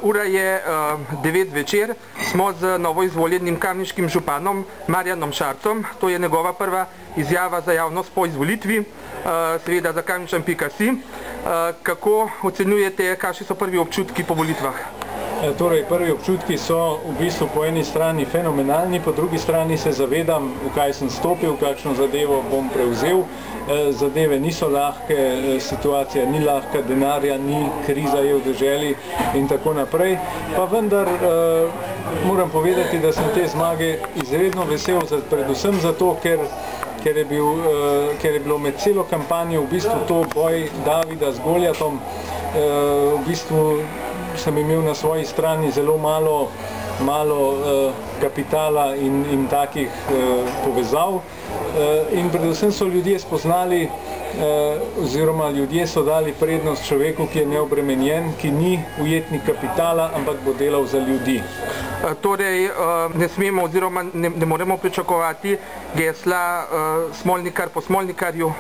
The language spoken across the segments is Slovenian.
Ura je 9 večer, smo z novoizvoljenim kamniškim županom Marjanom Šarcem. To je njegova prva izjava za javnost po izvolitvi, seveda za kamničan.si. Kako ocenjujete, kakšni so prvi občutki po volitvah? Torej, prvi občutki so v bistvu po eni strani fenomenalni, po drugi strani se zavedam, v kaj sem stopil, kakšno zadevo bom prevzel. Zadeve niso lahke, situacija ni lahka, denarja ni, kriza je v deželi in tako naprej. Pa vendar moram povedati, da sem te zmage izredno vesel, predvsem zato, ker je bilo med celo kampanjo v bistvu to boj Davida z Goljatom. V bistvu sem imel na svoji strani zelo malo kapitala in takih povezav. In predvsem so ljudje spoznali, oziroma ljudje so dali prednost človeku, ki je neobremenjen, ki ni ujetnik kapitala, ampak bo delal za ljudi. Torej, ne smemo oziroma ne moremo pričakovati gesla Smolnikar po Smolnikarju?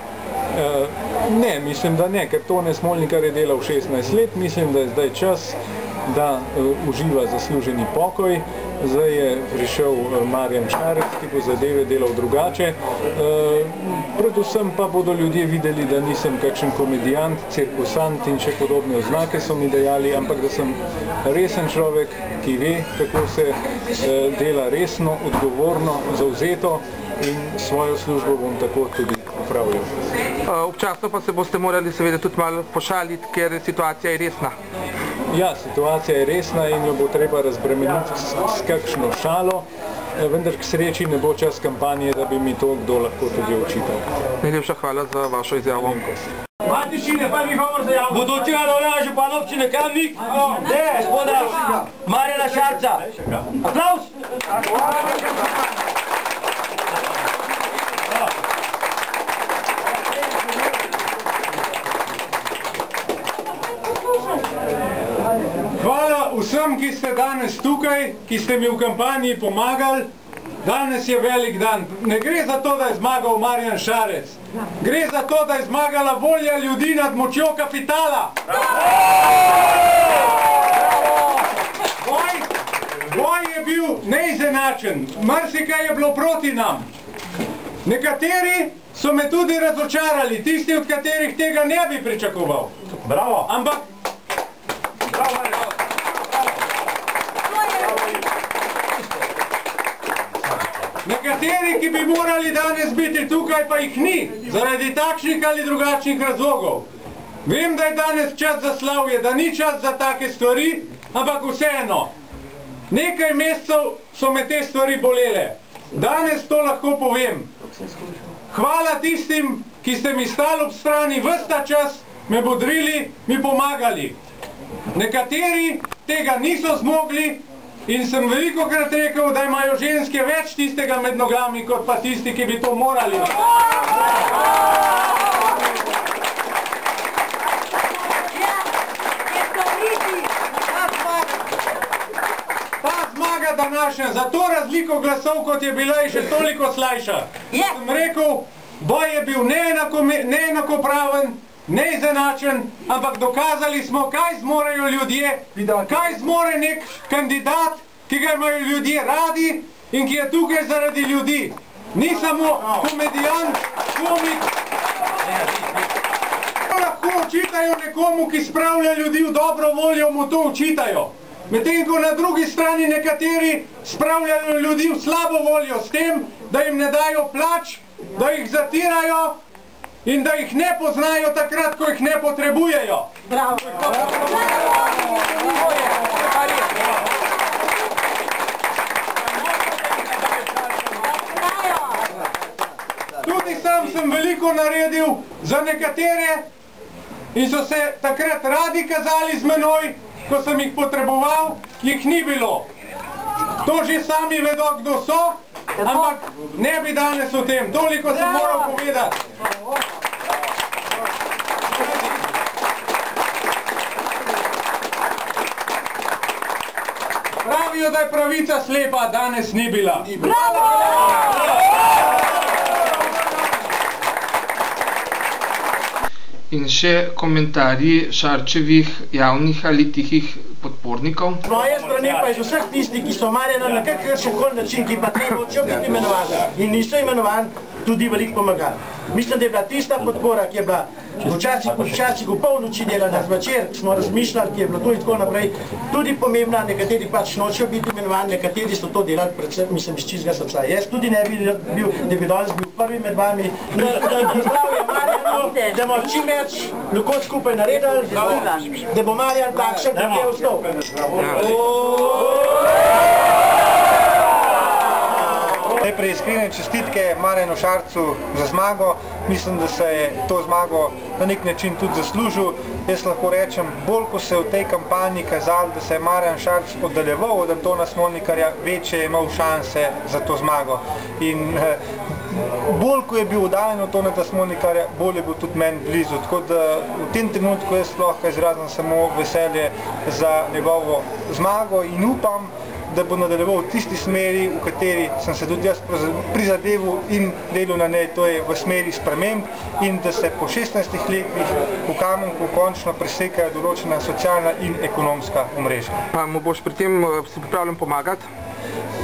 Ne, mislim, da ne, ker Tone Smolnikar je delal 16 let, mislim, da je zdaj čas, da uživa zasluženi pokoj. Zdaj je prišel Marjan Šarec, ki bo zadeve delal drugače. Predvsem pa bodo ljudje videli, da nisem kakšen komedijant, cirkusant in še podobne oznake so mi dejali, ampak da sem resen človek, ki ve, kako se dela resno, odgovorno, zavzeto in svojo službo bom tako tudi opravljal. Občasno pa se boste morali seveda tudi malo pošaliti, ker situacija je resna. Ja, situacija je resna in jo bo treba razbremeniti s kakšno šalo, vendar k sreči ne bo čas kampanje, da bi mi to kdo lahko tudi očital. Najlepša hvala za vašo izjavo. Matičine, prvi govor za javnost. Budućega novega župana občine Kamnik, gospoda Marjana Šarca. Aplauz! Hvala vsem, ki ste danes tukaj, ki ste mi v kampanji pomagali. Danes je velik dan. Ne gre za to, da je zmagal Marjan Šarec. Gre za to, da je zmagala volja ljudi nad močjo kapitala. Boj je bil neizenačen. Marsikaj je bilo proti nam. Nekateri so me tudi razočarali, tisti, od katerih tega ne bi pričakoval. Bravo! Ampak nekateri, ki bi morali danes biti tukaj, pa jih ni, zaradi takšnih ali drugačnih razlogov. Vem, da je danes čas za slavje, da ni čas za take stvari, ampak vseeno. Nekaj mesecev so me te stvari bolele. Danes to lahko povem. Hvala tistim, ki ste mi stali ob strani ves ta čas, me bodrili, mi pomagali. Nekateri tega niso zmogli in sem velikokrat rekel, da imajo ženske več tistega med nogami, kot pa tisti, ki bi to morali. Ta zmaga današnja, za to razliko glasov, kot je bila, je še toliko slajša. Sem rekel, boj je bil neenakopraven, neizenačen, ampak dokazali smo, kaj zmorejo ljudje, kaj zmore nek kandidat, ki ga imajo ljudje radi in ki je tukaj zaradi ljudi. Ni samo komedijant, komik. Lahko očitajo nekomu, ki spravlja ljudi v dobro voljo, mu to očitajo. Medtem ko na drugi strani nekateri spravljajo ljudi v slabo voljo s tem, da jim ne dajo plač, da jih zatirajo in da jih ne poznajo takrat, ko jih ne potrebujejo. Bravo! Tudi sam sem veliko naredil za nekatere in so se takrat radi kazali z menoj, ko sem jih potreboval, jih ni bilo. To že sami vedo, kdo so, ampak ne bi danes o tem. Toliko sem moral povedati. Pravijo, da je pravica slepa, danes ni bila. In še komentarji Šarčevih javnih ali tihih podpornikov. podpornikov. Z moje strani pa iz vseh tistih, ki so Marjana na kakršenkoli način, ki pa ne hočejo biti imenovani in niso imenovani, tudi veliko pomagali. Mislim, da je bila tista podpora, ki je bila včasih v polnoči delana, zvečer smo razmišljali, ki je bilo to in tako naprej, tudi pomembna, nekateri pač nočejo biti imenovani, nekateri so to delali predvsem, mislim, iz čistega srca. Jaz tudi ne bi bil, da bi danes bil prvi med vami, da pozdravlja Marjanu, da bomo čim več lahko skupaj naredili, da bo Marjan takšen, kot je osnov. Najprej iskrene čestitke Marjanu Šarcu za zmago. Mislim, da se je to zmago na nek način tudi zaslužil. Jaz lahko rečem, bolj ko se je v tej kampanji kazalo, da se je Marjan Šarc oddaljeval od Antona Smolnikarja, večje je imel šanse za to zmago. In bolj ko je bil oddaljen od Toneta Smolnikarja, bolj je bil tudi meni blizu. Tako da v tem trenutku jaz lahko izrazim samo veselje za njegovo zmago in upam, da bo nadaljeval v tisti smeri, v kateri sem se tudi jaz prizadeval in delal na njej, to je v smeri sprememb in da se po 16 letih v Kamenku končno presekajo določena socialna in ekonomska omrežja. Pa mu boš pri tem si pripravljen pomagati?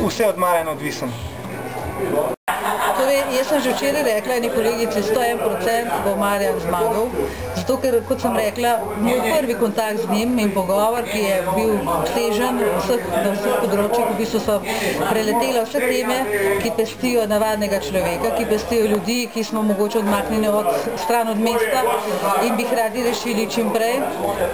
Vse od Marjana odvisen. Torej, jaz sem že včeraj rekla eni kolegici, 101% bo Marjan zmagal, zato ker, kot sem rekla, moj prvi kontakt z njim in pogovor, ki je bil obsežen na vseh področjih, v bistvu so preletela vse teme, ki pestijo navadnega človeka, ki pestijo ljudi, ki smo mogoče odmaknjeni stran od mesta in bi jih radi rešili čim prej.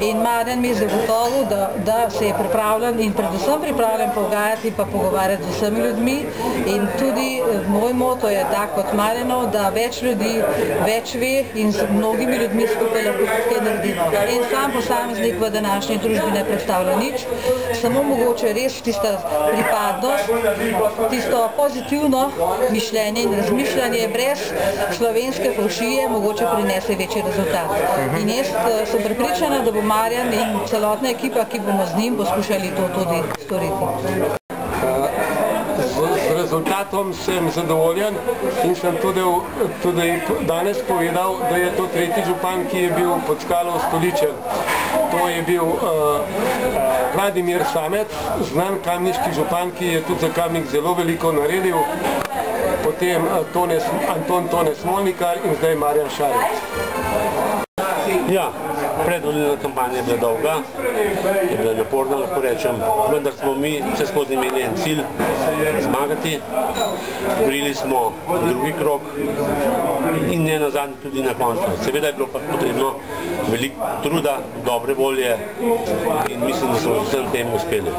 In Marjan mi je zagotovil, da se je pripravljen in predvsem pripravljen pogajati in pa pogovarjati z vsemi ljudmi. In tudi moj moto je tak kot Marjanov, da več ljudi več ve in z mnogimi ljudmi skupaj lahko kaj naredimo. In sam posameznik v današnji družbi ne predstavlja nič, samo mogoče res tista pripadnost, tisto pozitivno mišljenje in razmišljanje brez slovenske fovšije mogoče prinese večji rezultat. In jaz sem prepričana, da bo Marjan in celotna ekipa, ki bomo z njim, poskušali to tudi storiti. Z rezultatom sem zadovoljen in sem tudi danes povedal, da je to tretji župan, ki je bil pod skalo ustoličen. To je bil Vladimir Samet, znan kamniški župan, ki je tudi za Kamnik zelo veliko naredil, potem Anton Tone Smolnikar in zdaj Marjan Šarec. Ja, predvolilna kampanja je bila dolga, je bila naporna, lahko rečem, vendar smo mi vse skozi imeli en cilj, zmagati. Borili smo drugi krog in ne nazadnje tudi na koncu. Seveda je bilo pa potrebno veliko truda, dobre volje in mislim, da smo vsem tem uspeli.